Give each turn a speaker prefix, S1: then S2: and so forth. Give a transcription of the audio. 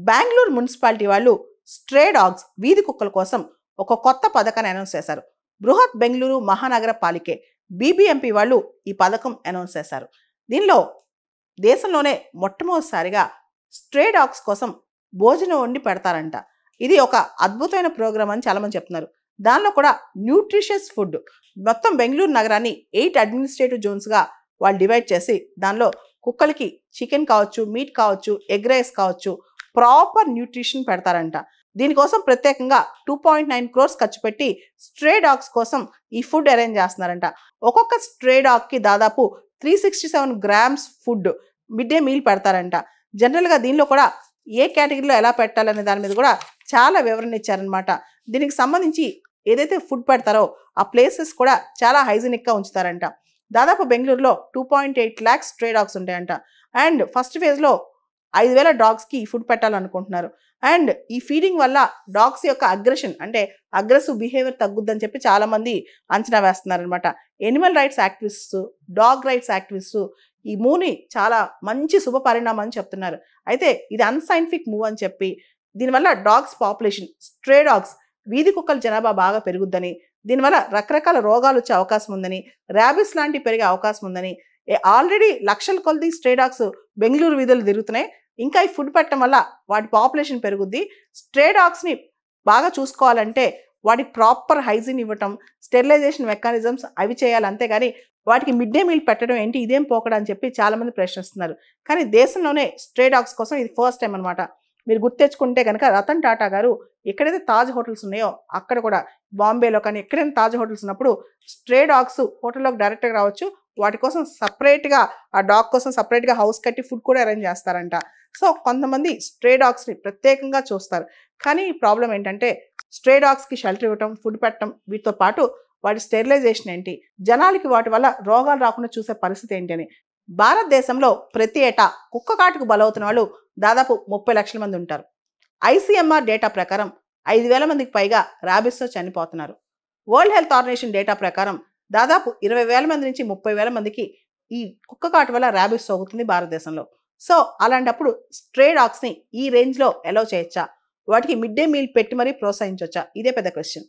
S1: Bengaluru municipality వాళ్ళు stray dogs వీధి కుక్కల కోసం ఒక కొత్త పథకాన్ని అనౌన్స్ చేశారు. బృహత్ బెంగళూరు మహానగర పాలికే బీబీఎంపీ వాళ్ళు ఈ పథకం అనౌన్స్ చేశారు. దీనిలో దేశంలోనే మొట్టమొదటిసారిగా స్ట్రే డాగ్స్ కోసం భోజనం వండి పెడతారంట. ఇది ఒక అద్భుతమైన ప్రోగ్రామ్ అని చాలామంది చెప్తున్నారు. దానిలో కూడా న్యూట్రిషియస్ ఫుడ్ మొత్తం బెంగళూరు నగరాన్ని 8 అడ్మినిస్ట్రేటివ్ జోన్స్గా వాళ్ళు డివైడ్ చేసి దానిలో కుక్కలకి చికెన్ కావచ్చు, మీట్ కావచ్చు, ఎగ్ రైస్ కావచ్చు, ప్రాపర్ న్యూట్రిషన్ పెడతారంట. దీనికోసం ప్రత్యేకంగా 2.9 crores ఖర్చు పెట్టి స్ట్రే డాగ్స్ కోసం ఈ ఫుడ్ అరేంజ్ చేస్తున్నారంట. ఒక్కొక్క స్ట్రే డాగ్కి దాదాపు 367 grams food mid day meal పెడతారంట. జనరల్గా దీనిలో కూడా ఏ కేటగిరీలో ఎలా పెట్టాలనే దాని మీద కూడా చాలా వివరణ ఇచ్చారనమాట. దీనికి సంబంధించి ఏదైతే ఫుడ్ పెడతారో ఆ ప్లేసెస్ కూడా చాలా హైజీనిక్గా ఉంచుతారంట. దాదాపు బెంగళూరులో 2.8 lakhs స్ట్రే డాగ్స్ ఉంటాయంట. అండ్ ఫస్ట్ ఫేజ్లో 5,000 డాగ్స్కి ఈ ఫుడ్ పెట్టాలనుకుంటున్నారు. అండ్ ఈ ఫీడింగ్ వల్ల డాగ్స్ యొక్క అగ్రెషన్ అంటే అగ్రెసివ్ బిహేవియర్ తగ్గుద్దని చెప్పి చాలామంది అంచనా వేస్తున్నారనమాట. Animal rights activists, dog rights activists ఈ మూవ్ని చాలా మంచి శుభ పరిణామం అని చెప్తున్నారు. అయితే ఇది అన్సైంటిఫిక్ మూవ్ అని చెప్పి దీనివల్ల డాగ్స్ పాపులేషన్, స్ట్రే డాగ్స్ వీధి కుక్కల జనాభా బాగా పెరుగుద్దని, దీనివల్ల రకరకాల రోగాలు వచ్చే అవకాశం ఉందని, ర్యాబిస్ లాంటివి పెరిగే అవకాశం ఉందని, ఆల్రెడీ లక్షల కొలది స్ట్రే డాగ్స్ బెంగళూరు వీధులు తిరుగుతున్నాయి. ఇంకా ఈ ఫుడ్ పెట్టడం వల్ల వాటి పాపులేషన్ పెరుగుద్ది. స్ట్రే డాగ్స్ని బాగా చూసుకోవాలంటే వాటికి ప్రాపర్ హైజీన్ ఇవ్వటం, స్టెరిలైజేషన్ మెకానిజమ్స్ అవి చేయాలి. అంతేగాని వాటికి మిడ్ డే మీల్ పెట్టడం ఏంటి, ఇదేం పోకడా అని చెప్పి చాలామంది ప్రశ్నిస్తున్నారు. కానీ దేశంలోనే స్ట్రే డాగ్స్ కోసం ఇది ఫస్ట్ టైం అనమాట. మీరు గుర్తెచ్చుకుంటే కనుక రతన్ టాటా గారు ఎక్కడైతే తాజ్ హోటల్స్ ఉన్నాయో అక్కడ కూడా బాంబేలో కానీ ఎక్కడైనా తాజ్ హోటల్స్ ఉన్నప్పుడు స్ట్రే డాగ్స్ హోటల్లోకి డైరెక్ట్గా రావచ్చు. వాటి కోసం సపరేట్గా ఆ డాగ్ కోసం సపరేట్గా హౌస్ కట్టి ఫుడ్ కూడా అరేంజ్ చేస్తారంట. సో కొంతమంది స్ట్రే డాగ్స్ని ప్రత్యేకంగా చూస్తారు. కానీ ప్రాబ్లం ఏంటంటే స్ట్రే డాగ్స్కి షెల్టర్ ఇవ్వటం, ఫుడ్ పెట్టడం, వీటితో పాటు వాటి స్టెరిలైజేషన్ ఏంటి, జనాలకి వాటి వల్ల రోగాలు రాకుండా చూసే పరిస్థితి ఏంటి అని. భారతదేశంలో ప్రతి ఏటా కుక్క కాటుకు బలవుతున్న వాళ్ళు దాదాపు 30 లక్షల మంది ఉంటారు. ఐసీఎంఆర్ డేటా ప్రకారం 5,000 మందికి పైగా ర్యాబిస్తో చనిపోతున్నారు. వరల్డ్ హెల్త్ ఆర్గనైజేషన్ డేటా ప్రకారం దాదాపు 20,000 మంది నుంచి 30,000 మందికి ఈ కుక్క కాటు వల్ల ర్యాబిస్ సోకుతుంది భారతదేశంలో. సో అలాంటప్పుడు స్ట్రే డాగ్స్ని ఈ రేంజ్లో అలౌ చేయొచ్చా, వాటికి మిడ్ డే మీల్ పెట్టి మరీ ప్రోత్సహించవచ్చా, ఇదే పెద్ద క్వశ్చన్.